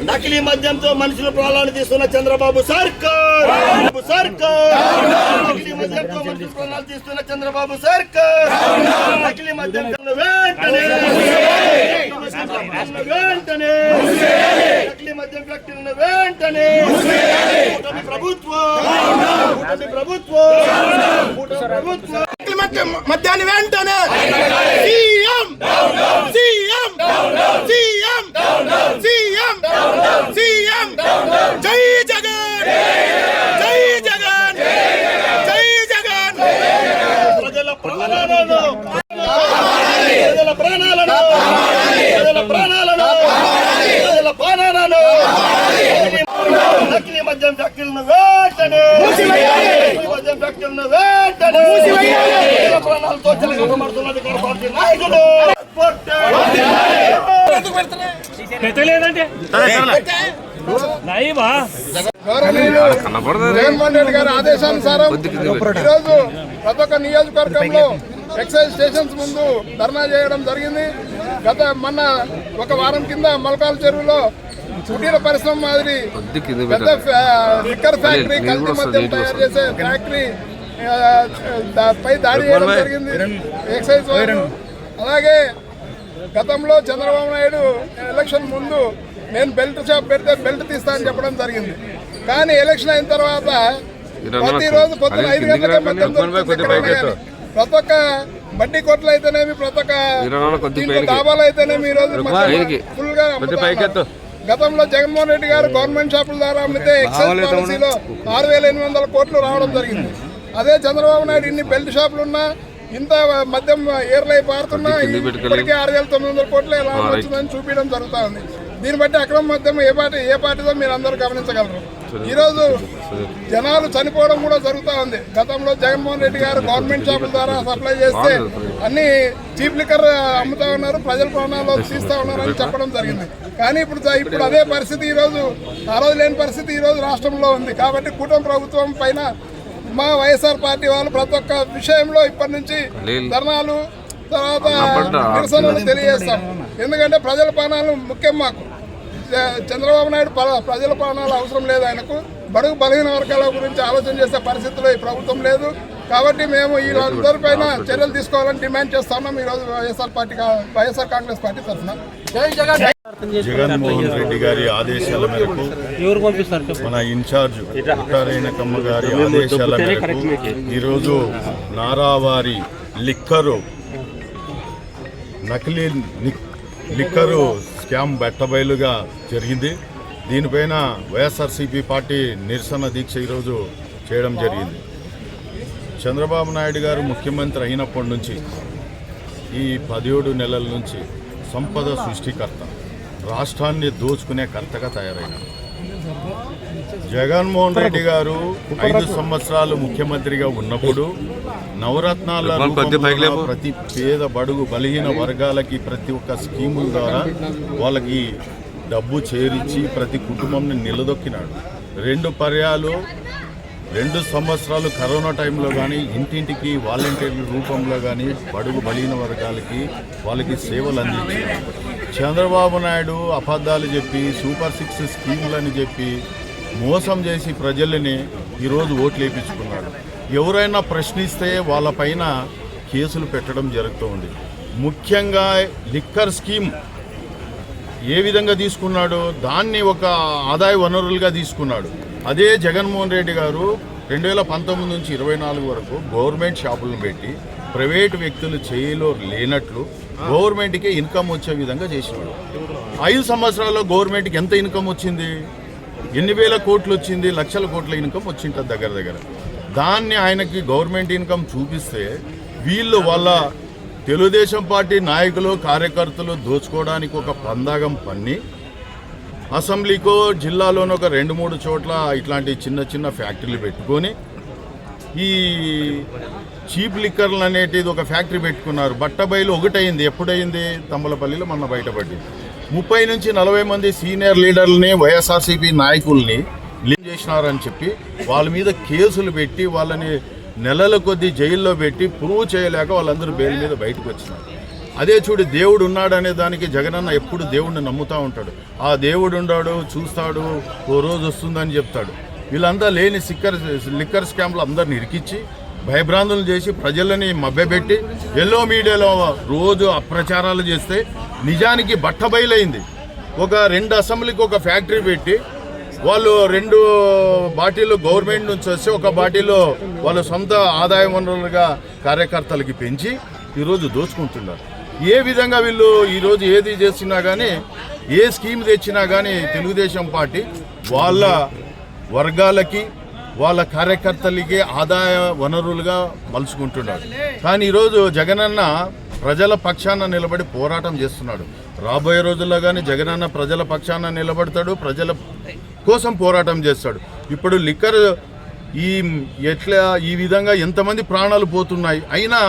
నకిలీ మద్యంతో మనుషుల ప్రాణాలు తీస్తున్న చంద్రబాబు సర్కార్, నకిలీ మద్యంతో మనుషుల ప్రాణాలు తీస్తున్న చంద్రబాబు సర్కార్, నకిలీ మద్యంతో వెంటనే నకిలీ మద్యం ఫ్యాక్టరీలను వెంటనే కూటమి ప్రభుత్వం మద్యాన్ని వెంటనే సీఎం జై జగన్, జై జగన్, జై జగన్. ప్రజల ప్రాణాలను నకిలీ మద్యం ఫ్యాక్టరీలను వెంటనే ప్రాణాలతో చెలగొట్టబడుతున్నది పార్టీ నాయకుడు. జగన్మోహన్ రెడ్డి గారి ఆదేశానుసారం ఈరోజు ప్రతి ఒక్క నియోజకవర్గంలో ఎక్సైజ్ స్టేషన్స్ ముందు ధర్నా చేయడం జరిగింది. మొన్న ఒక వారం కింద మొలకాల చెరువులో కుటీర పరిశ్రమ మాదిరి పెద్ద లిక్కర్ ఫ్యాక్టరీ, కల్తీ మద్యం తయారు చేసే ఫ్యాక్టరీ పై దాడి చేయడం జరిగింది ఎక్సైజ్ వారు. అలాగే గతంలో చంద్రబాబు నాయుడు ఎలక్షన్ ముందు నేను బెల్ట్ షాప్ పెడితే బెల్ట్ తీస్తా అని చెప్పడం జరిగింది. కానీ ఎలక్షన్ అయిన తర్వాత ప్రతిరోజు పొద్దున 5 గంటలకే మద్యం ప్రతి ఒక్క బడ్డీ కొట్లు అయితేనేమి, ప్రతి ఒక్క డాబాలు అయితేనేమి ఈరోజు ఫుల్ గా. గతంలో జగన్మోహన్ రెడ్డి గారు గవర్నమెంట్ షాపుల ద్వారా అమ్మితే ఎక్సైజ్ పాలసీలో 6,800 కోట్లు రావడం జరిగింది. అదే చంద్రబాబు నాయుడు ఇన్ని బెల్ట్ షాపులు ఉన్నా, ఇంత మద్యం ఏర్లై పారుతున్నా ఇప్పటికే 6,900 కోట్లు ఎలా వచ్చిందని చూపించడం జరుగుతూ ఉంది. దీన్ని బట్టి అక్రమ మద్యం ఏ పార్టీదో మీరు అందరూ గమనించగలరు. ఈరోజు జనాలు చనిపోవడం కూడా జరుగుతూ ఉంది. గతంలో జగన్మోహన్ రెడ్డి గారు గవర్నమెంట్ షాపుల ద్వారా సప్లై చేస్తే అన్ని చీప్ లిక్కర్ అమ్ముతా ఉన్నారు, ప్రజల ప్రాణాలు తీస్తూ ఉన్నారు అని చెప్పడం జరిగింది. కానీ ఇప్పుడు అదే పరిస్థితి ఈరోజు, ఆ రోజు లేని పరిస్థితి ఈరోజు రాష్ట్రంలో ఉంది. కాబట్టి కూటమి ప్రభుత్వం పైన మా వైఎస్ఆర్ పార్టీ వాళ్ళు ప్రతి ఒక్క విషయంలో ఇప్పటి నుంచి ధర్నాలు, తర్వాత నిరసనలు తెలియజేస్తాం. ఎందుకంటే ప్రజల ప్రాణాలు ముఖ్యం మాకు. చంద్రబాబు నాయుడు ప్రజల ప్రాణాలు అవసరం లేదు, ఆయనకు బడుగు బలహీన వర్గాల గురించి ఆలోచన చేసే పరిస్థితిలో ఈ ప్రభుత్వం లేదు. కాబట్టి మేము వీళ్ళందరిపైన చర్యలు తీసుకోవాలని డిమాండ్ చేస్తున్నాం ఈరోజు వైఎస్ఆర్ కాంగ్రెస్ పార్టీ తరఫున. జగన్మోహన్ రెడ్డి గారి ఆదేశాల మేరకు, మన ఇన్ఛార్జ్ రేణుకమ్మ గారి ఆదేశాల మేరకు ఈరోజు నారావారి నకిలీ లిక్కరు స్కామ్ బట్టబయలుగా జరిగింది. దీనిపైన వైఎస్ఆర్సీపీ పార్టీ నిరసన దీక్ష ఈరోజు చేయడం జరిగింది. చంద్రబాబు నాయుడు గారు ముఖ్యమంత్రి అయినప్పటి నుంచి ఈ 17 నెలల నుంచి సంపద సృష్టికర్త, రాష్ట్రాన్ని దోచుకునే కర్తగా తయారైనారు. జగన్మోహన్ రెడ్డి గారు 5 సంవత్సరాలు ముఖ్యమంత్రిగా ఉన్నప్పుడు నవరత్నాల ప్రతి పేద బడుగు బలహీన వర్గాలకి ప్రతి ఒక్క స్కీముల ద్వారా వాళ్ళకి డబ్బు చేరించి ప్రతి కుటుంబంని నిలదొక్కినాడు. 2 సంవత్సరాలు కరోనా టైంలో కానీ ఇంటింటికి వాలంటీర్ల రూపంలో కానీ బడుగు బలహీన వర్గాలకి వాళ్ళకి సేవలు అందించారు. చంద్రబాబు నాయుడు అబద్ధాలు చెప్పి సూపర్ 6 స్కీములని చెప్పి మోసం చేసి ప్రజల్ని ఈరోజు ఓట్లు వేయించుకున్నాడు. ఎవరైనా ప్రశ్నిస్తే వాళ్ళపైన కేసులు పెట్టడం జరుగుతుంది. ముఖ్యంగా లిక్కర్ స్కీమ్ ఏ విధంగా తీసుకున్నాడో దాన్ని ఒక ఆదాయ వనరులుగా తీసుకున్నాడు. అదే జగన్మోహన్ రెడ్డి గారు 2019 నుంచి 24 వరకు గవర్నమెంట్ షాపులను పెట్టి ప్రైవేటు వ్యక్తులు చేయలో లేనట్లు గవర్నమెంట్కి ఇన్కమ్ వచ్చే విధంగా చేసినాడు. 5 సంవత్సరాల్లో గవర్నమెంట్కి ఎంత ఇన్కమ్ వచ్చింది? ఎన్ని వేల కోట్లు వచ్చింది? లక్షల కోట్ల ఇన్కమ్ వచ్చింటుంది దగ్గర. దాన్ని ఆయనకి గవర్నమెంట్ ఇన్కమ్ చూపిస్తే వీళ్ళు వాళ్ళ తెలుగుదేశం పార్టీ నాయకులు కార్యకర్తలు దోచుకోవడానికి ఒక పందాగం పన్ని అసెంబ్లీకో జిల్లాలోనూ ఒక 2-3 చోట్ల ఇట్లాంటి చిన్న ఫ్యాక్టరీలు పెట్టుకొని ఈ చీప్ లిక్కర్లు అనేటిది ఒక ఫ్యాక్టరీ పెట్టుకున్నారు. బట్టబయలు ఒకటైంది. ఎప్పుడైంది? తమ్మలపల్లిలో మొన్న బయటపడింది. 30 నుంచి 40 మంది సీనియర్ లీడర్లని వైఎస్ఆర్సీపీ నాయకుల్ని లీడ్ చేసినారని చెప్పి వాళ్ళ మీద కేసులు పెట్టి వాళ్ళని నెలల కొద్దీ జైల్లో పెట్టి ప్రూవ్ చేయలేక వాళ్ళందరూ బెయిల్ మీద బయటకు వచ్చినారు. అదే చూడు, దేవుడు ఉన్నాడనే దానికి జగనన్న ఎప్పుడు దేవుడిని నమ్ముతూ ఉంటాడు. ఆ దేవుడు ఉన్నాడు, చూస్తాడు, ఓ రోజు వస్తుందని చెప్తాడు. వీళ్ళంతా లేని లిక్కర్ స్కామ్లు అందరిని ఇరికిచ్చి భయభ్రాంతులు చేసి ప్రజలని మభ్యపెట్టి ఎల్లో మీడియాలో రోజు అప్రచారాలు చేస్తే నిజానికి బట్టబయలైంది. ఒక 2 అసెంబ్లీకి ఒక ఫ్యాక్టరీ పెట్టి వాళ్ళు 2 బాటిల్లో గవర్నమెంట్ నుంచి వస్తే ఒక బాటిల్లో వాళ్ళ సొంత ఆదాయ వనరులుగా కార్యకర్తలకి పెంచి ఈరోజు దోచుకుంటున్నారు. ఏ విధంగా వీళ్ళు ఈరోజు ఏది చేసినా కానీ, ఏ స్కీమ్ తెచ్చినా కానీ తెలుగుదేశం పార్టీ వాళ్ళ వర్గాలకి వాళ్ళ కార్యకర్తలకి ఆదాయ వనరులుగా మలుచుకుంటున్నాడు. కానీ ఈరోజు జగనన్న ప్రజల పక్షాన నిలబడి పోరాటం చేస్తున్నాడు. రాబోయే రోజుల్లో కానీ జగనన్న ప్రజల పక్షాన నిలబడతాడు, ప్రజల కోసం పోరాటం చేస్తాడు. ఇప్పుడు లిక్కర్ ఈ విధంగా ఎంతమంది ప్రాణాలు పోతున్నాయి, అయినా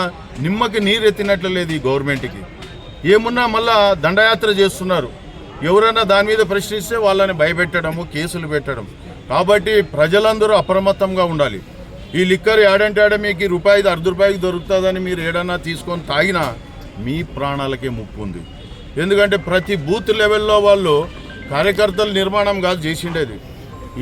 నిమ్మకి నీరెత్తినట్లు లేదు ఈ గవర్నమెంట్కి. ఏమున్నా మళ్ళా దండయాత్ర చేస్తున్నారు. ఎవరైనా దాని మీద ప్రశ్నిస్తే వాళ్ళని భయపెట్టడము, కేసులు పెట్టడం. కాబట్టి ప్రజలందరూ అప్రమత్తంగా ఉండాలి. ఈ లిక్కర్ ఏడంటే మీకు రూపాయి ₹1/2 దొరుకుతుందని మీరు ఏడన్నా తీసుకొని తాగినా మీ ప్రాణాలకే ముప్పు ఉంది. ఎందుకంటే ప్రతి బూత్ లెవెల్లో వాళ్ళు కార్యకర్తల నిర్మాణం కాదు చేసిండేది,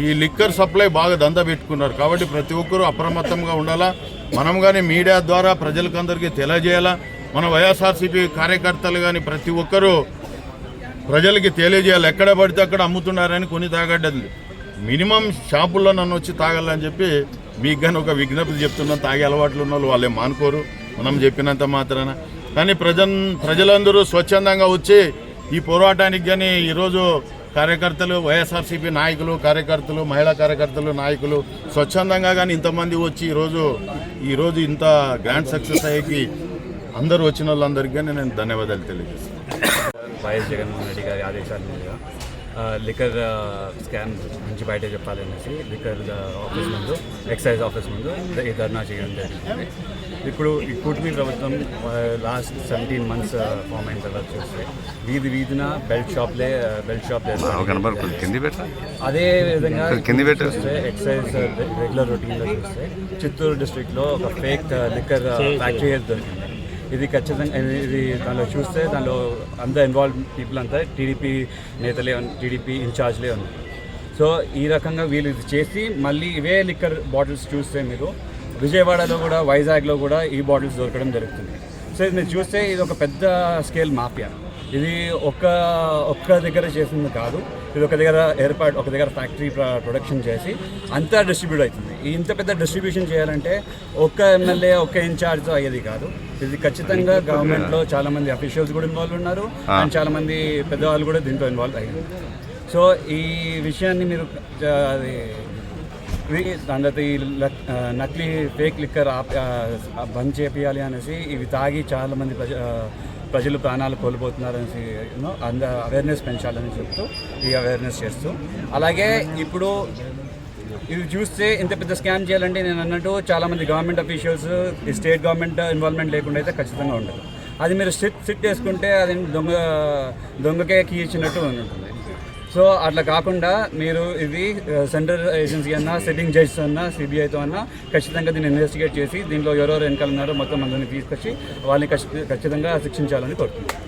ఈ లిక్కర్ సప్లై బాగా దందా పెట్టుకున్నారు. కాబట్టి ప్రతి ఒక్కరూ అప్రమత్తంగా ఉండాలా. మనం కానీ మీడియా ద్వారా ప్రజలకందరికీ తెలియజేయాలా. మన వైఎస్ఆర్సీపీ కార్యకర్తలు కానీ ప్రతి ఒక్కరూ ప్రజలకి తెలియజేయాలి. ఎక్కడ పడితే అక్కడ అమ్ముతున్నారని కొని తాగడ్డది. మినిమం షాపుల్లో నన్ను వచ్చి తాగాలని చెప్పి మీకు కానీ ఒక విజ్ఞప్తి చెప్తున్నాం. తాగే అలవాట్లు ఉన్న వాళ్ళు వాళ్ళే మానుకోరు మనం చెప్పినంత మాత్రాన. కానీ ప్రజలందరూ స్వచ్ఛందంగా వచ్చి ఈ పోరాటానికి కానీ ఈరోజు కార్యకర్తలు, వైఎస్ఆర్సీపీ నాయకులు, కార్యకర్తలు, మహిళా కార్యకర్తలు, నాయకులు స్వచ్ఛందంగా కానీ ఇంతమంది వచ్చి ఈరోజు ఇంత గ్రాండ్ సక్సెస్ అయ్యేకి అందరూ వచ్చిన వాళ్ళందరికీ కానీ నేను ధన్యవాదాలు తెలియజేస్తాను. వైఎస్ జగన్మోహన్ రెడ్డి గారి ఆదేశాల మీదుగా లిక్కర్ స్కామ్ నుంచి బయట చెప్పాలనేసి లిక్కర్ ఆఫీస్ ముందు, ఎక్సైజ్ ఆఫీస్ ముందు ఈ ధర్నా చేయడం జరిగింది. ఇప్పుడు ఈ కూటమి ప్రభుత్వం లాస్ట్ 17 months ఫామ్ అయిన తర్వాత చూస్తే వీధిన బెల్ట్ షాప్ అదే విధంగా చూస్తే ఎక్సైజ్ రెగ్యులర్ రొటీన్లో చూస్తే చిత్తూరు డిస్ట్రిక్ట్లో ఒక ఫేక్ లిక్కర్ ఫ్యాక్టరీ దొరికింది. ఇది ఖచ్చితంగా దానిలో చూస్తే దానిలో అందరూ ఇన్వాల్వ్ పీపుల్ అంతా టీడీపీ నేతలే, టీడీపీ ఇన్ఛార్జ్లే ఉన్నారు. సో ఈ రకంగా వీళ్ళు ఇది చేసి మళ్ళీ ఇవే లిక్కర్ బాటిల్స్ చూస్తే మీరు విజయవాడలో కూడా, వైజాగ్లో కూడా ఈ బాటిల్స్ దొరకడం జరుగుతుంది. సో ఇది మీరు చూస్తే ఇది ఒక పెద్ద స్కేల్ మాఫియా. ఇది ఒక్క దగ్గర చేసింది కాదు, ఇది ఒక దగ్గర ఫ్యాక్టరీ ప్రొడక్షన్ చేసి అంతా డిస్ట్రిబ్యూట్ అవుతుంది. ఇంత పెద్ద డిస్ట్రిబ్యూషన్ చేయాలంటే ఒక్క ఎమ్మెల్యే, ఒక్క ఇన్ఛార్జ్ అయ్యేది కాదు. ఇది ఖచ్చితంగా గవర్నమెంట్లో చాలామంది అఫీషియల్స్ కూడా ఇన్వాల్వ్ ఉన్నారు అండ్ చాలామంది పెద్దవాళ్ళు కూడా దీంట్లో ఇన్వాల్వ్ అయ్యారు. సో ఈ విషయాన్ని మీరు దాని తర్వాత ఈ నకిలీ ఫేక్ లిక్కర్ బంద్ చేపియాలి అనేసి ఇవి తాగి చాలామంది ప్రజలు ప్రాణాలు కోల్పోతున్నారనేసి అవేర్నెస్ పెంచాలని చెప్తూ ఈ అవేర్నెస్ చేస్తూ, అలాగే ఇప్పుడు ఇది చూస్తే ఇంత పెద్ద స్కామ్ చేయాలంటే నేను అన్నట్టు చాలామంది గవర్నమెంట్ అఫీషియల్స్, ఈ స్టేట్ గవర్నమెంట్ ఇన్వాల్వ్మెంట్ లేకుండా అయితే ఖచ్చితంగా ఉండదు. అది మీరు సిట్ చేసుకుంటే అది దొంగకే కీ ఇచ్చినట్టు ఉంటుంది. సో అట్లా కాకుండా మీరు ఇది సెంట్రల్ ఏజెన్సీ అన్నా, సిట్టింగ్ జడ్జ్ అన్నా, సిబిఐతో అన్నా ఖచ్చితంగా దీన్ని ఇన్వెస్టిగేట్ చేసి దీంట్లో ఎవరెవరు వెనకాల ఉన్నారో మొత్తం అందరినీ తీసుకొచ్చి వాళ్ళని ఖచ్చితంగా శిక్షించాలని కోరుతున్నాను.